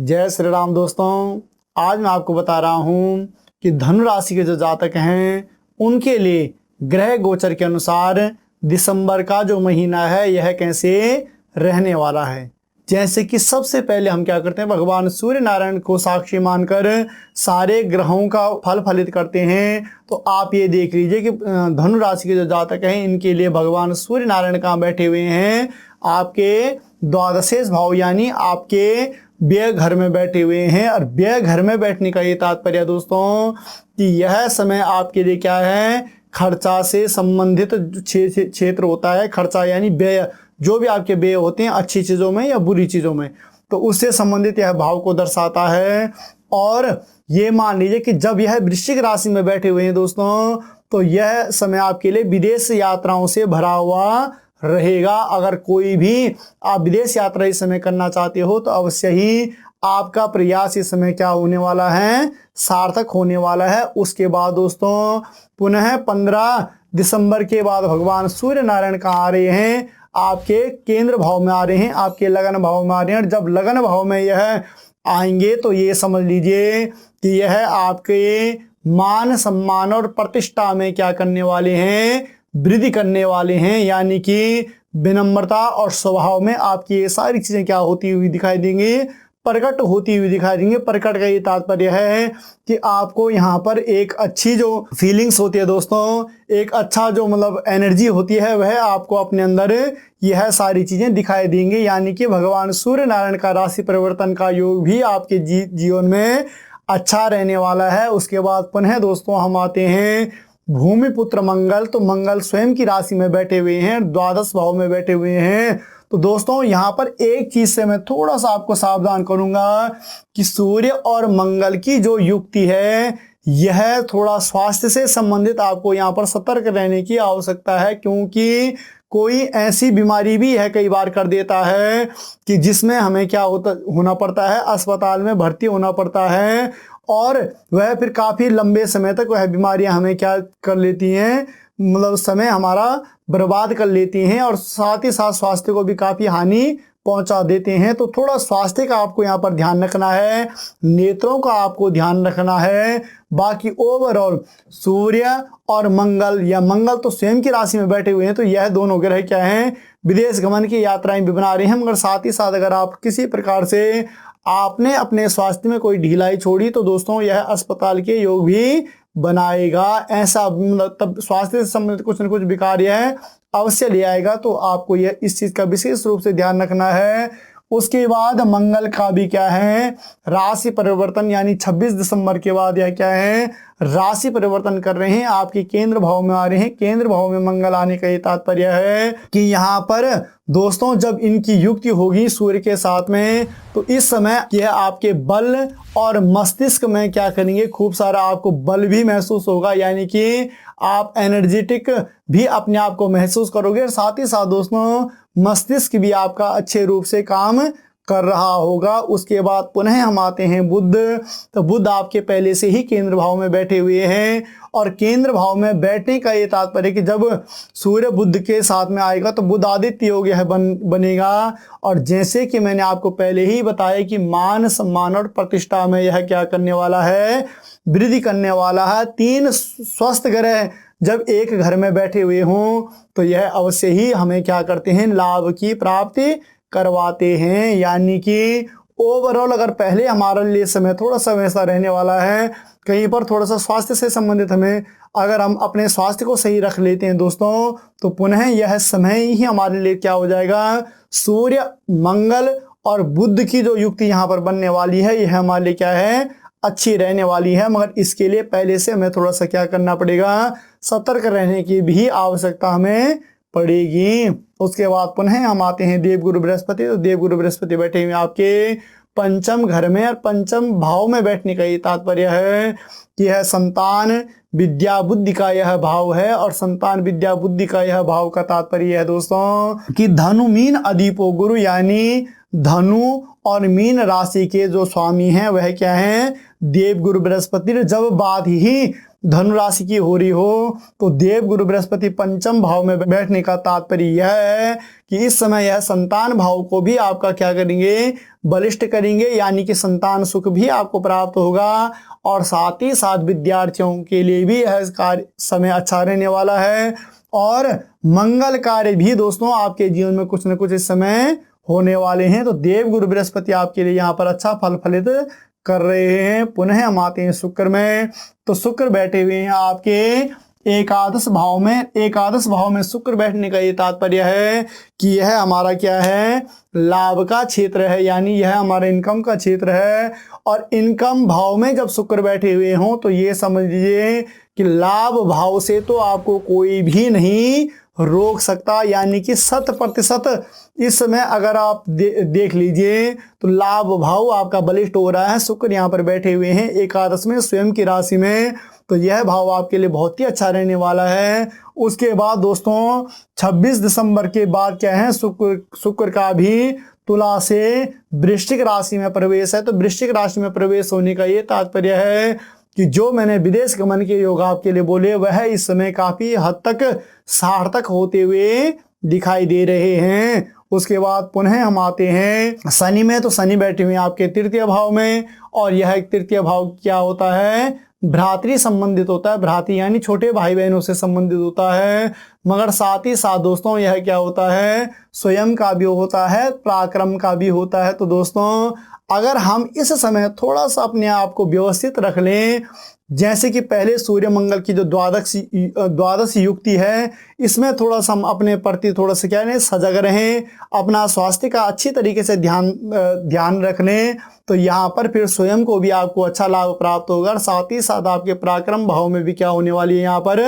जय श्री राम दोस्तों। आज मैं आपको बता रहा हूँ कि धनु राशि के जो जातक हैं उनके लिए ग्रह गोचर के अनुसार दिसंबर का जो महीना है यह कैसे रहने वाला है। जैसे कि सबसे पहले हम क्या करते हैं, भगवान सूर्य नारायण को साक्षी मानकर सारे ग्रहों का फल फलित करते हैं। तो आप ये देख लीजिए कि धनु राशि के जो जातक हैं इनके लिए भगवान सूर्य नारायण कहाँ बैठे हुए हैं, आपके द्वादशेष भाव यानी आपके व्यय घर में बैठे हुए हैं। और व्यय घर में बैठने का ये तात्पर्य दोस्तों कि यह समय आपके लिए क्या है, खर्चा से संबंधित क्षेत्र होता है। खर्चा यानी व्यय, जो भी आपके व्यय होते हैं अच्छी चीज़ों में या बुरी चीज़ों में, तो उससे संबंधित यह भाव को दर्शाता है। और ये मान लीजिए कि जब यह वृश्चिक राशि में बैठे हुए हैं दोस्तों, तो यह समय आपके लिए विदेश यात्राओं से भरा हुआ रहेगा। अगर कोई भी आप विदेश यात्रा इस समय करना चाहते हो तो अवश्य ही आपका प्रयास इस समय क्या होने वाला है, सार्थक होने वाला है। उसके बाद दोस्तों पुनः 15 दिसंबर के बाद भगवान सूर्य नारायण कहाँ आ रहे हैं, आपके केंद्र भाव में आ रहे हैं, आपके लगन भाव में आ रहे हैं। और जब लगन भाव में यह आएंगे तो ये समझ लीजिए कि यह आपके मान सम्मान और प्रतिष्ठा में क्या करने वाले हैं, वृद्धि करने वाले हैं। यानी कि विनम्रता और स्वभाव में आपकी ये सारी चीजें क्या होती हुई दिखाई देंगी, प्रकट होती हुई दिखाई देंगे। प्रकट का ये तात्पर्य है कि आपको यहाँ पर एक अच्छी जो फीलिंग्स होती है दोस्तों, एक अच्छा जो मतलब एनर्जी होती है, वह आपको अपने अंदर यह सारी चीजें दिखाई देंगी। यानी कि भगवान सूर्य नारायण का राशि परिवर्तन का योग भी आपके जीवन में अच्छा रहने वाला है। उसके बाद पुनः दोस्तों हम आते हैं भूमि पुत्र मंगल। तो मंगल स्वयं की राशि में बैठे हुए हैं, द्वादश भाव में बैठे हुए हैं। तो दोस्तों यहाँ पर एक चीज से मैं थोड़ा सा आपको सावधान करूंगा कि सूर्य और मंगल की जो युक्ति है यह थोड़ा स्वास्थ्य से संबंधित, आपको यहाँ पर सतर्क रहने की आवश्यकता है। क्योंकि कोई ऐसी बीमारी भी है कई बार कर देता है कि जिसमें हमें क्या होना पड़ता है, अस्पताल में भर्ती होना पड़ता है। और वह फिर काफ़ी लंबे समय तक वह बीमारियां हमें क्या कर लेती हैं, मतलब समय हमारा बर्बाद कर लेती हैं और साथ ही साथ स्वास्थ्य को भी काफ़ी हानि पहुंचा देते हैं। तो थोड़ा स्वास्थ्य का आपको यहाँ पर ध्यान रखना है, नेत्रों का आपको ध्यान रखना है। बाकी ओवरऑल सूर्य और मंगल, या मंगल तो स्वयं की राशि में बैठे हुए हैं, तो यह दोनों ग्रह क्या हैं, विदेश गमन की यात्राएं भी बना रहे हैं। मगर साथ ही साथ अगर आप किसी प्रकार से आपने अपने स्वास्थ्य में कोई ढिलाई छोड़ी तो दोस्तों यह अस्पताल के योग भी बनाएगा। ऐसा मतलब तब स्वास्थ्य से संबंधित कुछ न कुछ विकार यह अवश्य ले आएगा। तो आपको यह इस चीज का विशेष रूप से ध्यान रखना है। उसके बाद मंगल का भी क्या है, राशि परिवर्तन, यानी 26 दिसंबर के बाद यह क्या है, राशि परिवर्तन कर रहे हैं, आपके केंद्र भाव में आ रहे हैं। केंद्र भाव में मंगल आने का ये तात्पर्य है कि यहाँ पर दोस्तों जब इनकी युक्ति होगी सूर्य के साथ में, तो इस समय यह आपके बल और मस्तिष्क में क्या करेंगे, खूब सारा आपको बल भी महसूस होगा। यानी कि आप एनर्जेटिक भी अपने आप को महसूस करोगे। और साथ ही साथ दोस्तों मस्तिष्क भी आपका अच्छे रूप से काम कर रहा होगा। उसके बाद पुनः हम आते हैं बुध। तो बुध आपके पहले से ही केंद्र भाव में बैठे हुए हैं। और केंद्र भाव में बैठने का ये तात्पर्य कि जब सूर्य बुध के साथ में आएगा तो बुध आदित्य योग यह बनेगा। और जैसे कि मैंने आपको पहले ही बताया कि मान सम्मान और प्रतिष्ठा में यह क्या करने वाला है, वृद्धि करने वाला है। 3 स्वस्थ ग्रह जब एक घर में बैठे हुए हों तो यह अवश्य ही हमें क्या करते हैं, लाभ की प्राप्ति करवाते हैं। यानी कि ओवरऑल अगर पहले हमारे लिए समय थोड़ा सा वैसा रहने वाला है, कहीं पर थोड़ा सा स्वास्थ्य से संबंधित हमें, अगर हम अपने स्वास्थ्य को सही रख लेते हैं दोस्तों, तो पुनः यह समय ही हमारे लिए क्या हो जाएगा, सूर्य मंगल और बुध की जो युक्ति यहाँ पर बनने वाली है यह हमारे लिए क्या है, अच्छी रहने वाली है। मगर इसके लिए पहले से हमें थोड़ा सा क्या करना पड़ेगा, सतर्क रहने की भी आवश्यकता हमें पड़ेगी। उसके बाद पुनः हम आते हैं देवगुरु बृहस्पति। तो देवगुरु बृहस्पति बैठे हुए आपके पंचम घर में, और पंचम भाव में बैठने का ये तात्पर्य है कि यह संतान विद्या बुद्धि का यह भाव है। और संतान विद्या बुद्धि का यह भाव का तात्पर्य है दोस्तों कि धनु मीन अधिपो गुरु, यानी धनु और मीन राशि के जो स्वामी हैं वह क्या हैं, देवगुरु बृहस्पति। जब बात ही धनु राशि की हो रही हो तो देव गुरु बृहस्पति पंचम भाव में बैठने का तात्पर्य यह है कि इस समय यह संतान भाव को भी आपका क्या करेंगे, बलिष्ठ करेंगे, यानी कि संतान सुख भी आपको प्राप्त होगा। और साथ ही साथ विद्यार्थियों के लिए भी यह कार्य समय अच्छा रहने वाला है और मंगल कार्य भी दोस्तों आपके जीवन में कुछ न कुछ इस समय होने वाले हैं। तो देव गुरु बृहस्पति आपके लिए यहाँ पर अच्छा फल फलित कर रहे हैं। पुनः हम आते हैं शुक्र में, तो शुक्र बैठे हुए हैं आपके एकादश भाव में। एकादश भाव में शुक्र बैठने का ये तात्पर्य है कि यह हमारा क्या है, लाभ का क्षेत्र है, यानी यह हमारा इनकम का क्षेत्र है। और इनकम भाव में जब शुक्र बैठे हुए हों तो ये समझ लीजिए कि लाभ भाव से तो आपको कोई भी नहीं रोक सकता, यानी कि 100% इस समय अगर आप देख लीजिए तो लाभ भाव आपका बलिष्ठ हो रहा है। शुक्र यहाँ पर बैठे हुए हैं एकादश में स्वयं की राशि में, तो यह भाव आपके लिए बहुत ही अच्छा रहने वाला है। उसके बाद दोस्तों 26 दिसंबर के बाद क्या है, शुक्र का भी तुला से वृश्चिक राशि में प्रवेश है। तो वृश्चिक राशि में प्रवेश होने का ये तात्पर्य है कि जो मैंने विदेश गमन के योग आपके लिए बोले वह इस समय काफी हद तक सार्थक होते हुए दिखाई दे रहे हैं। उसके बाद पुनः हम आते हैं शनि में, तो शनि बैठे हुए आपके तृतीय भाव में, और यह तृतीय भाव क्या होता है, भ्रातृ संबंधित होता है। भ्रातृ यानी छोटे भाई बहनों से संबंधित होता है, मगर साथ ही साथ दोस्तों यह क्या होता है, स्वयं का भी होता है, पराक्रम का भी होता है। तो दोस्तों अगर हम इस समय थोड़ा सा अपने आप को व्यवस्थित रख लें, जैसे कि पहले सूर्य मंगल की जो द्वादश युक्ति है, इसमें थोड़ा सा हम अपने प्रति थोड़ा सा क्या है सजग रहें, अपना स्वास्थ्य का अच्छी तरीके से ध्यान रख लें, तो यहाँ पर फिर स्वयं को भी आपको अच्छा लाभ प्राप्त होगा। और साथ ही साथ आपके पराक्रम भाव में भी क्या होने वाली है, यहाँ पर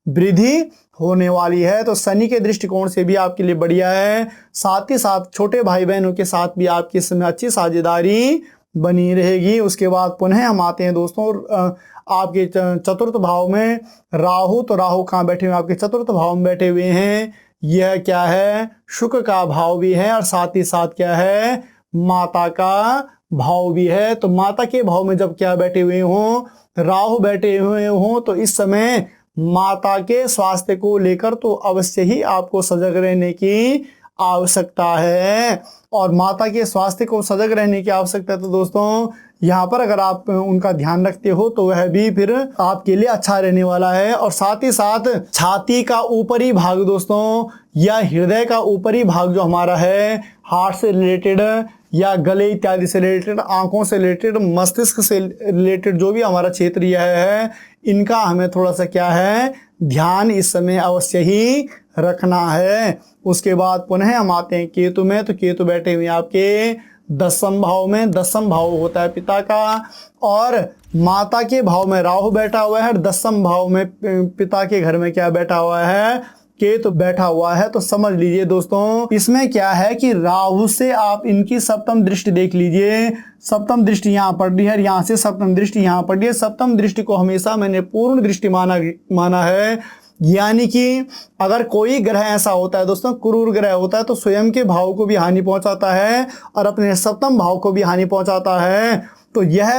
वृद्धि होने वाली है। तो शनि के दृष्टिकोण से भी आपके लिए बढ़िया है। साथ ही साथ छोटे भाई बहनों के साथ भी आपकी इस समय अच्छी साझेदारी बनी रहेगी। उसके बाद पुनः हम आते हैं दोस्तों आपके चतुर्थ भाव में राहु। तो राहु कहाँ बैठे हुए हैं, आपके चतुर्थ भाव में बैठे हुए हैं। यह क्या है, शुक्र का भाव भी है और साथ ही साथ क्या है, माता का भाव भी है। तो माता के भाव में जब क्या बैठे हुए हों, राहु बैठे हुए हों, तो इस समय माता के स्वास्थ्य को लेकर तो अवश्य ही आपको सजग रहने की आवश्यकता है। और माता के स्वास्थ्य को सजग रहने की आवश्यकता है, तो दोस्तों यहाँ पर अगर आप उनका ध्यान रखते हो तो वह भी फिर आपके लिए अच्छा रहने वाला है। और साथ ही साथ छाती का ऊपरी भाग दोस्तों या हृदय का ऊपरी भाग जो हमारा है, हार्ट से रिलेटेड या गले इत्यादि से रिलेटेड, आंखों से रिलेटेड, मस्तिष्क से रिलेटेड जो भी हमारा क्षेत्र यह है, इनका हमें थोड़ा सा क्या है, ध्यान इस समय अवश्य ही रखना है। उसके बाद पुनः हम आते हैं केतु में। तो केतु बैठे हुए आपके दसम भाव में। दसम भाव होता है पिता का, और माता के भाव में राहु बैठा हुआ है, दसम भाव में पिता के घर में क्या बैठा हुआ है, केतु बैठा हुआ है। तो समझ लीजिए दोस्तों इसमें क्या है कि राहु से आप इनकी सप्तम दृष्टि देख लीजिए। सप्तम दृष्टि यहाँ पड़ रही है, यहाँ से सप्तम दृष्टि यहाँ पड़ रही है। सप्तम दृष्टि को हमेशा मैंने पूर्ण दृष्टि माना है, यानी कि अगर कोई ग्रह ऐसा होता है दोस्तों, क्रूर ग्रह होता है, तो स्वयं के भाव को भी हानि पहुंचाता है और अपने सप्तम भाव को भी हानि पहुंचाता है। तो यह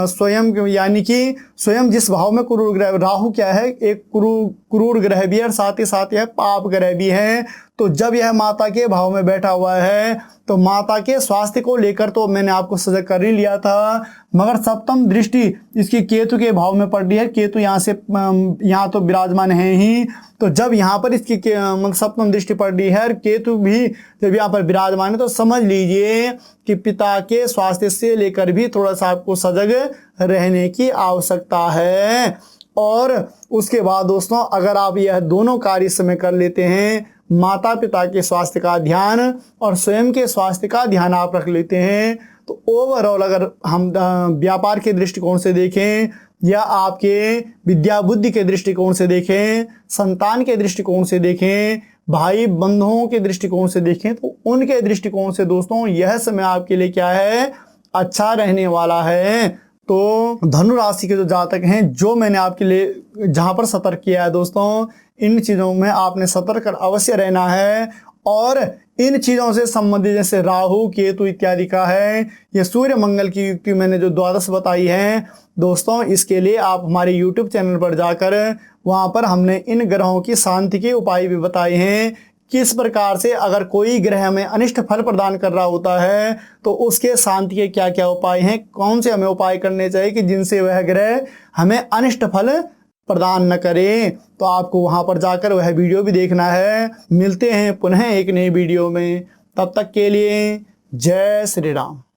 स्वयं यानी कि स्वयं जिस भाव में क्रूर ग्रह, राहु क्या है, एक क्रूर ग्रह भी है और साथ ही साथ यह पाप ग्रह भी है। तो जब यह माता के भाव में बैठा हुआ है तो माता के स्वास्थ्य को लेकर तो मैंने आपको सजग कर ही लिया था, मगर सप्तम दृष्टि इसकी केतु के भाव में पड़ रही है। केतु यहाँ तो विराजमान है ही, तो जब यहाँ पर इसकी मतलब सप्तम दृष्टि पड़ रही है और केतु भी जब यहाँ पर विराजमान है, तो समझ लीजिए कि पिता के स्वास्थ्य से लेकर भी थोड़ा सा आपको सजग रहने की आवश्यकता है। और उसके बाद दोस्तों अगर आप यह दोनों कार्य इस समय कर लेते हैं, माता पिता के स्वास्थ्य का ध्यान और स्वयं के स्वास्थ्य का ध्यान आप रख लेते हैं, तो ओवरऑल अगर हम व्यापार के दृष्टिकोण से देखें या आपके विद्या बुद्धि के दृष्टिकोण से देखें, संतान के दृष्टिकोण से देखें, भाई बंधुओं के दृष्टिकोण से देखें, तो उनके दृष्टिकोण से दोस्तों यह समय आपके लिए क्या है, अच्छा रहने वाला है। तो धनु राशि के जो जातक हैं, जो मैंने आपके लिए जहां पर सतर्क किया है दोस्तों, इन चीज़ों में आपने सतर्क अवश्य रहना है और इन चीज़ों से संबंधित जैसे राहु केतु इत्यादि का है, ये सूर्य मंगल की युक्ति मैंने जो द्वादश बताई है दोस्तों, इसके लिए आप हमारे YouTube चैनल पर जाकर वहाँ पर हमने इन ग्रहों की शांति के उपाय भी बताए हैं। किस प्रकार से अगर कोई ग्रह हमें अनिष्ट फल प्रदान कर रहा होता है तो उसके शांति के क्या क्या उपाय हैं, कौन से हमें उपाय करने चाहिए कि जिनसे वह ग्रह हमें अनिष्ट फल प्रदान न करें। तो आपको वहां पर जाकर वह वीडियो भी देखना है। मिलते हैं पुनः एक नई वीडियो में, तब तक के लिए जय श्री राम।